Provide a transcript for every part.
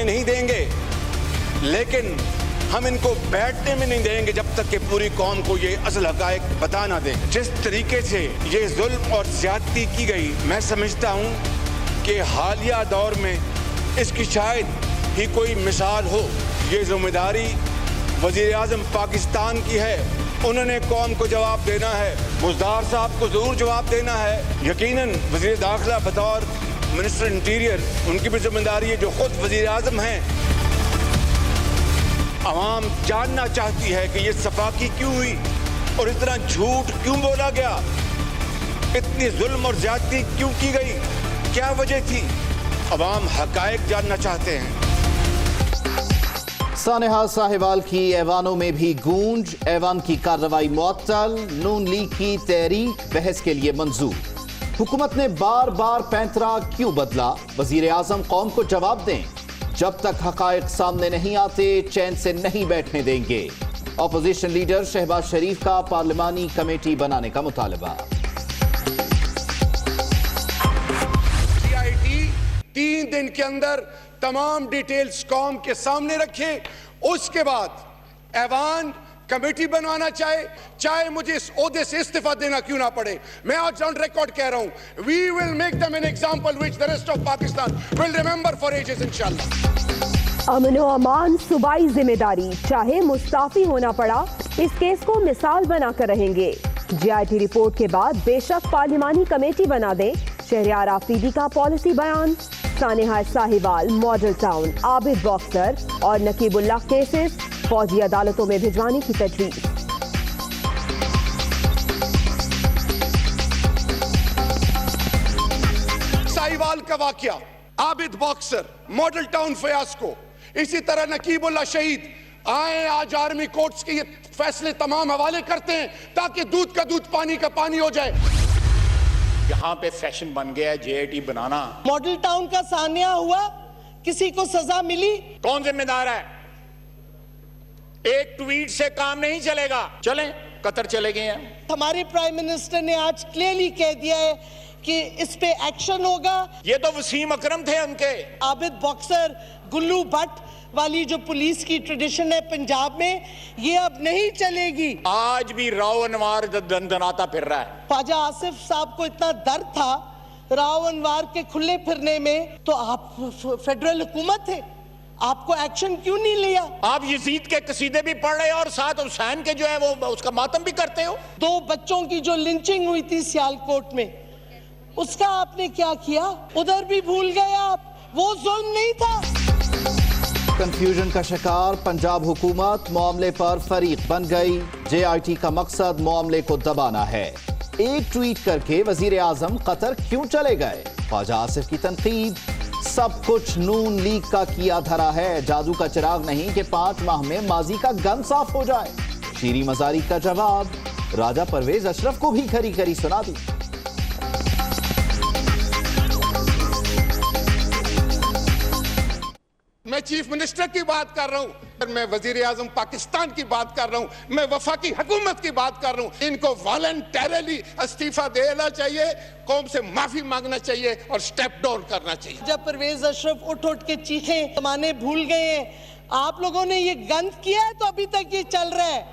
نہیں دیں گے، لیکن ہم ان کو بیٹھنے میں نہیں دیں گے جب تک کہ پوری قوم کو یہ اصل حقائق بتا نہ دیں۔ جس طریقے سے یہ ظلم اور زیادتی کی گئی، میں سمجھتا ہوں کہ حالیہ دور میں اس کی شاید ہی کوئی مثال ہو۔ یہ ذمہ داری وزیر اعظم پاکستان کی ہے، انہوں نے قوم کو جواب دینا ہے، بزدار صاحب کو ضرور جواب دینا ہے۔ یقیناً وزیر داخلہ بطور منسٹر انٹیریئر ان کی بھی ذمہ داری ہے جو خود وزیر اعظم ہیں۔ عوام جاننا چاہتی ہے کہ یہ صفاقی کیوں ہوئی اور اس طرح جھوٹ کیوں بولا گیا، اتنی ظلم اور زیادتی کیوں کی گئی، کیا وجہ تھی؟ عوام حقائق جاننا چاہتے ہیں۔ سانحہ ساہیوال کی ایوانوں میں بھی گونج، ایوان کی کارروائی معطل، نون لیگ کی تحریک بحث کے لیے منظور۔ حکومت نے بار بار پینترا کیوں بدلا؟ وزیر اعظم قوم کو جواب دیں، جب تک حقائق سامنے نہیں آتے چین سے نہیں بیٹھنے دیں گے۔ اپوزیشن لیڈر شہباز شریف کا پارلیمانی کمیٹی بنانے کا مطالبہ۔ تین دن کے اندر تمام ڈیٹیلز قوم کے سامنے رکھے، اس کے بعد ایوان کمیٹی بنوانا چاہے مجھے اس عہدے سے استعفیٰ دینا کیوں نہ پڑے۔ میں آج آن ریکارڈ کہہ رہا ہوں، we will make them an example which the rest of Pakistan will remember for ages inshallah۔ امن و امان صوبائی ذمہ داری، چاہے مستعفی ہونا پڑا، اس کیس کو مثال بنا کر رہیں گے۔ جی آئی ٹی رپورٹ کے بعد بے شک پارلیمانی کمیٹی بنا دیں، شہریار آفریدی کا پالیسی بیان۔ سانحہ ساہیوال، ماڈل ٹاؤن، عابد باکسر اور نقیب اللہ کیسز فوجی عدالتوں میں بھجوانے کی تجویز۔ ساہیوال کا واقعہ، عابد باکسر، ماڈل ٹاؤن فیاسکو، اسی طرح نقیب اللہ شہید، آئیں آج آرمی کورٹس کے یہ فیصلے تمام حوالے کرتے ہیں تاکہ دودھ کا دودھ پانی کا پانی ہو جائے۔ یہاں پہ فیشن بن گیا ہے جے آئی ٹی بنانا۔ ماڈل ٹاؤن کا سانحہ ہوا، کسی کو سزا ملی؟ کون ذمہ دار ہے؟ ایک ٹویٹ سے کام نہیں چلے گا۔ چلیں قطر چلے گئے ہیں۔ ہمارے پرائم منسٹر نے آج کلیئرلی کہہ دیا ہے کہ اس پہ ایکشن ہوگا۔ یہ تو وسیم اکرم تھے ان کے۔ عابد باکسر، گلو بٹ والی جو پولیس کی ٹریڈیشن ہے پنجاب میں، یہ اب نہیں چلے گی۔ آج بھی راؤ انوار دندناتا پھر رہا ہے۔ خواجہ آصف صاحب کو اتنا درد تھا راؤ انوار کے کھلے پھرنے میں، تو آپ فیڈرل حکومت تھے، آپ کو ایکشن کیوں نہیں لیا؟ آپ یزید کے قصیدے بھی پڑھ رہے اور ساتھ حسین کے جو ہے وہ اس کا ماتم بھی کرتے ہو۔ 2 بچوں کی جو لنچنگ ہوئی تھی سیالکوٹ میں، اس کا آپ نے کیا کیا؟ ادھر بھی بھول گئے آپ، وہ ظلم نہیں تھا؟ کنفیوژن کا شکار پنجاب حکومت، معاملے پر فریق بن گئی۔ جے آئی ٹی کا مقصد معاملے کو دبانا ہے۔ ایک ٹویٹ کر کے وزیر اعظم قطر کیوں چلے گئے؟ خواجہ آصف کی تنقید، سب کچھ نون لیگ کا کیا دھرا ہے، جادو کا چراغ نہیں کہ 5 ماہ میں ماضی کا گن صاف ہو جائے۔ شیریں مزاری کا جواب راجہ پرویز اشرف کو بھی کھری کھری سنا دی۔ میں چیف منسٹر کی بات کر رہا ہوں، میں وزیر اعظم پاکستان کی بات کر رہا ہوں، میں وفاقی حکومت کی بات کر رہا ہوں۔ ان کو والنٹیرلی استعفیٰ دینا چاہیے، قوم سے معافی مانگنا چاہیے اور سٹیپ ڈاؤن کرنا چاہیے۔ جب پرویز اشرف اٹھ کے چیخیں زمانے بھول گئے ہیں، آپ لوگوں نے یہ گند کیا ہے تو ابھی تک یہ چل رہا ہے۔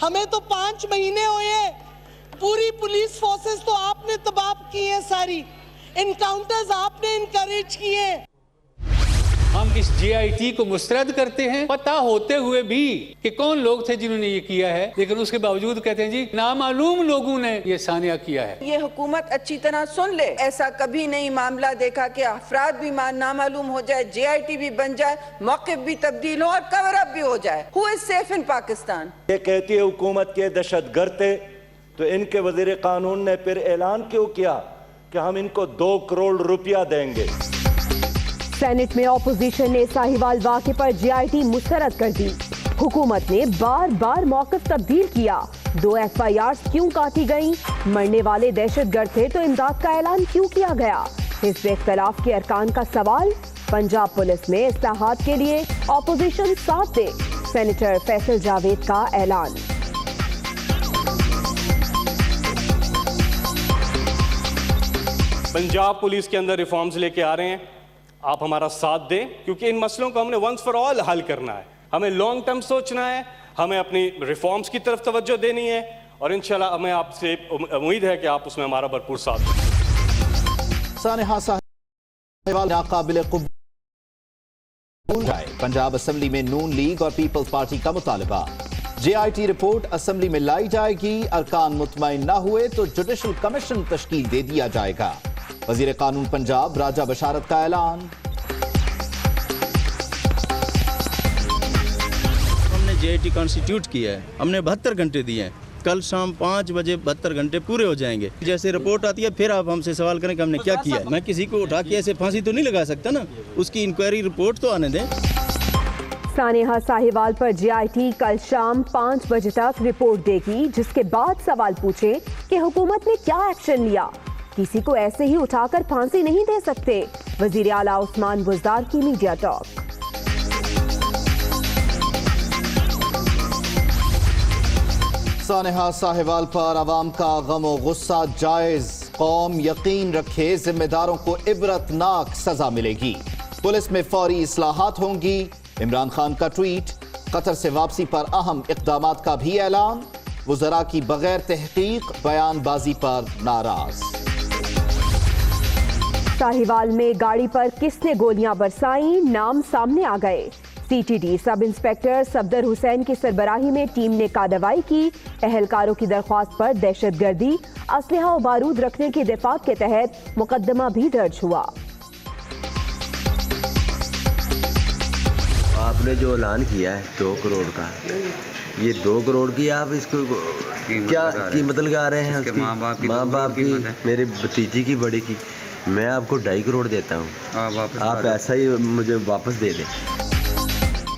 ہمیں تو 5 مہینے ہوئے ہیں، پوری پولیس فورسز تو آپ نے تباہ کی ہیں، ساری انکاؤنٹرز آپ نے انکریج کیے ہیں۔ ہم اس جے آئی ٹی کو مسترد کرتے ہیں پتہ ہوتے ہوئے بھی کہ کون لوگ تھے جنہوں نے یہ کیا ہے، لیکن اس کے باوجود کہتے ہیں جی نامعلوم لوگوں نے یہ سانحہ کیا ہے۔ یہ حکومت اچھی طرح سن لے، ایسا کبھی نہیں معاملہ دیکھا کہ افراد بھی نامعلوم ہو جائے، جے آئی ٹی بھی بن جائے، موقف بھی تبدیل ہو اور کور اپ بھی ہو جائے۔ Who is safe in Pakistan? یہ کہتی ہے حکومت کے دہشت گرد تھے، تو ان کے وزیر قانون نے پھر اعلان کیوں کیا کہ ہم ان کو 2 کروڑ روپیہ دیں گے؟ سینٹ میں اپوزیشن نے ساہیوال واقعے پر جے آئی ٹی مسترد کر دی۔ حکومت نے بار بار موقف تبدیل کیا۔ 2 FIRs کیوں کاٹی گئیں؟ مرنے والے دہشت گرد تھے تو امداد کا اعلان کیوں کیا گیا؟ حزب اختلاف کے ارکان کا سوال۔ پنجاب پولیس میں اصلاحات کے لیے اپوزیشن ساتھ دے، سینیٹر فیصل جاوید کا اعلان۔ پنجاب پولیس کے اندر ریفارمز لے کے آ رہے ہیں، آپ ہمارا ساتھ دیں کیونکہ ان مسئلوں کو ہم نے ونس فار آل حل کرنا ہے. ہمیں لانگ ٹرم سوچنا ہے, ہمیں اپنی ریفارمز کی طرف توجہ دینی ہے اور انشاءاللہ ہمیں آپ سے امید ہے کہ آپ اس میں ہمارا بھرپور ساتھ دیں. سانحہ صاحبال ناقابل قبول ہے. پنجاب اسمبلی میں نون لیگ اور پیپلز پارٹی کا مطالبہ. جے آئی ٹی رپورٹ اسمبلی میں لائی جائے گی. ارکان مطمئن نہ ہوئے تو جوڈیشل کمیشن تشکیل دے دیا جائے گا. وزیر قانون پنجاب راجہ بشارت کا اعلان. ہم نے جے آئی ٹی کانسٹیٹیوٹ کیا ہے, ہم نے 72 گھنٹے دیے ہیں. کل شام 5 بجے 72 گھنٹے پورے ہو جائیں گے. جیسے رپورٹ آتی ہے پھر آپ ہم سے سوال کریں کہ ہم نے کیا کیا ہے. میں کسی کو اٹھا کے ایسے پھانسی تو نہیں لگا سکتا نا, اس کی انکوائری رپورٹ تو آنے دیں. سانحہ صاحبال پر جے آئی ٹی کل شام 5 بجے تک رپورٹ دے گی, جس کے بعد سوال پوچھے کہ حکومت نے کیا ایکشن لیا. کسی کو ایسے ہی اٹھا کر پھانسی نہیں دے سکتے. وزیر اعلیٰ عثمان بزدار کی میڈیا ٹاک. سانحہ صاحبال پر عوام کا غم و غصہ جائز. قوم یقین رکھے ذمہ داروں کو عبرتناک سزا ملے گی. پولیس میں فوری اصلاحات ہوں گی. عمران خان کا ٹویٹ. قطر سے واپسی پر اہم اقدامات کا بھی اعلان. وزراء کی بغیر تحقیق بیان بازی پر ناراض. ساہیوال میں گاڑی پر کس نے گولیاں برسائیں, نام سامنے آ گئے. C T D sub inspector Safdar Hussain کی سربراہی میں ٹیم نے کارروائی کی. اہلکاروں کی درخواست پر دہشت گردی, اسلحہ و بارود رکھنے کی دفعات کے تحت مقدمہ بھی درج ہوا. آپ نے جو اعلان کیا ہے 2 کروڑ کا, یہ 2 کروڑ کی آپ اس کو کیا قیمت لگا رہے ہیں؟ ماں باپ کی, میرے بھتیجی کی, بڑی کی. میں آپ کو 2.5 کروڑ دیتا ہوں, آپ ایسا ہی مجھے واپس دے دیں.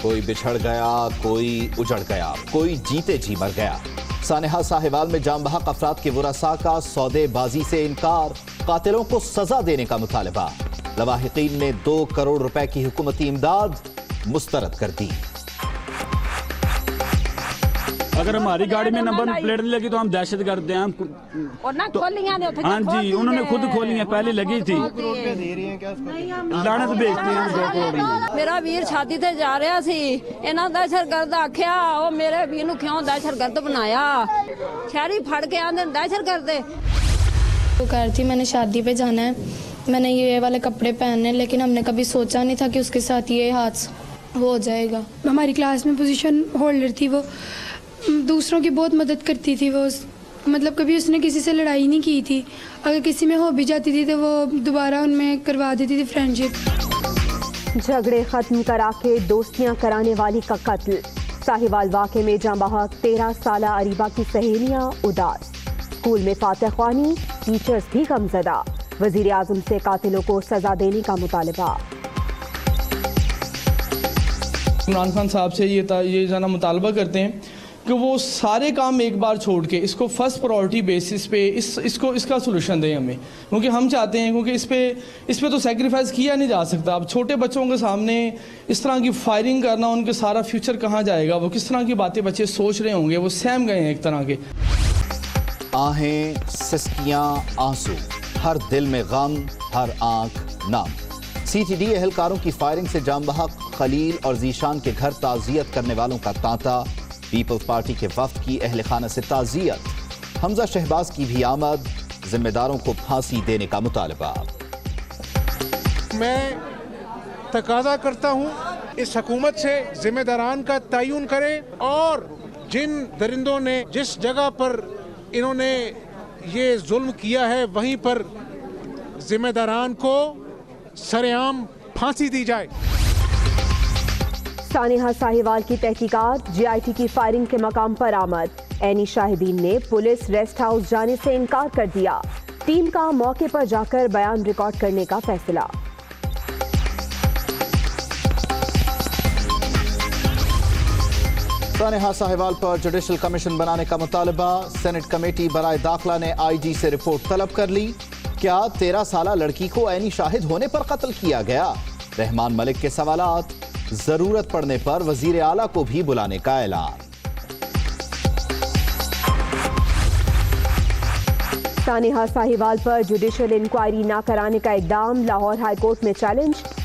کوئی بچھڑ گیا, کوئی اجڑ گیا, کوئی جیتے جی مر گیا. سانحہ صاحبال میں جام بحق افراد کے ورثاء کا سودے بازی سے انکار. قاتلوں کو سزا دینے کا مطالبہ. لواحقین نے 2 کروڑ روپے کی حکومتی امداد مسترد کر دی. اگر ہماری گاڑی میں نمبر پلیٹ نہیں لگی تو ہم دہشت گرد ہیں. ہاں جی, انہوں نے خود کھولی ہیں, پہلے لگی تھی. لعنت بھیجتے ہیں 2 کروڑ. میرا ویر شادی تے جا رہا سی, انہاں دہشت گرد آکھیا او میرے ویر نو کیوں دہشت گرد بنایا. شہری پھڑ کے آندے دہشت گرد. وہ کہہ رہی تھی میں نے شادی پہ جانا ہے, میں نے یہ والے کپڑے پہننے, لیکن ہم نے کبھی سوچا نہیں تھا کہ اس کے ساتھ یہ حادثہ ہو جائے گا. ہماری کلاس میں پوزیشن ہولڈر تھی, وہ دوسروں کی بہت مدد کرتی تھی. وہ مطلب کبھی اس نے کسی سے لڑائی نہیں کی تھی. اگر کسی میں ہو بھی جاتی تھی تو وہ دوبارہ ان میں کروا دیتی تھی فرینڈ شپ. جھگڑے ختم کرا کے دوستیاں کرانے والی کا قتل. ساہیوال واقعے میں جاں بحق 13 سالہ اریبہ کی سہیلیاں اداس. اسکول میں فاتح خوانی, ٹیچرز بھی غمزدہ. وزیر اعظم سے قاتلوں کو سزا دینے کا مطالبہ. عمران خان صاحب سے یہ جانا مطالبہ کرتے ہیں کہ وہ سارے کام ایک بار چھوڑ کے اس کو فرسٹ پرائورٹی بیسس پہ اس کا سولوشن دیں ہمیں, کیونکہ ہم چاہتے ہیں, کیونکہ اس پہ تو سیکریفائز کیا نہیں جا سکتا. اب چھوٹے بچوں کے سامنے اس طرح کی فائرنگ کرنا, ان کے سارا فیوچر کہاں جائے گا, وہ کس طرح کی باتیں بچے سوچ رہے ہوں گے, وہ سہم گئے ہیں ایک طرح کے. آہیں, سسکیاں, آنسو, ہر دل میں غم, ہر آنکھ نم. سی ٹی ڈی اہلکاروں کی فائرنگ سے جام بحق خلیل اور ذیشان کے گھر تعزیت کرنے والوں کا تانتا. پیپلز پارٹی کے وفد کی اہل خانہ سے تعزیت. حمزہ شہباز کی بھی آمد. ذمہ داروں کو پھانسی دینے کا مطالبہ. میں تقاضا کرتا ہوں اس حکومت سے ذمہ داران کا تعین کریں, اور جن درندوں نے جس جگہ پر انہوں نے یہ ظلم کیا ہے وہیں پر ذمہ داران کو سر عام پھانسی دی جائے. سانحہ صاحبال کی تحقیقات. جے آئی ٹی کی فائرنگ کے مقام پر آمد. عینی شاہدین نے پولیس ریسٹ ہاؤس جانے سے انکار کر دیا. ٹیم کا موقع پر جا کر بیان ریکارڈ کرنے کا فیصلہ. سانحہ صاحبال پر جوڈیشل کمیشن بنانے کا مطالبہ. سینٹ کمیٹی برائے داخلہ نے آئی جی سے رپورٹ طلب کر لی. کیا 13 سالہ لڑکی کو عینی شاہد ہونے پر قتل کیا گیا؟ رحمان ملک کے سوالات. ضرورت پڑنے پر وزیر اعلیٰ کو بھی بلانے کا اعلان. سانحہ صاحبال پر جوڈیشل انکوائری نہ کرانے کا اقدام. لاہور ہائی کورٹ میں challenge.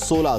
16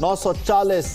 940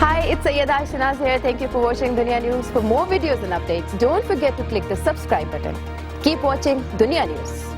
Hi, it's Sayyeda Shanaz here. Thank you for watching Dunya News. For more videos and updates, don't forget to click the subscribe button. Keep watching Dunya News.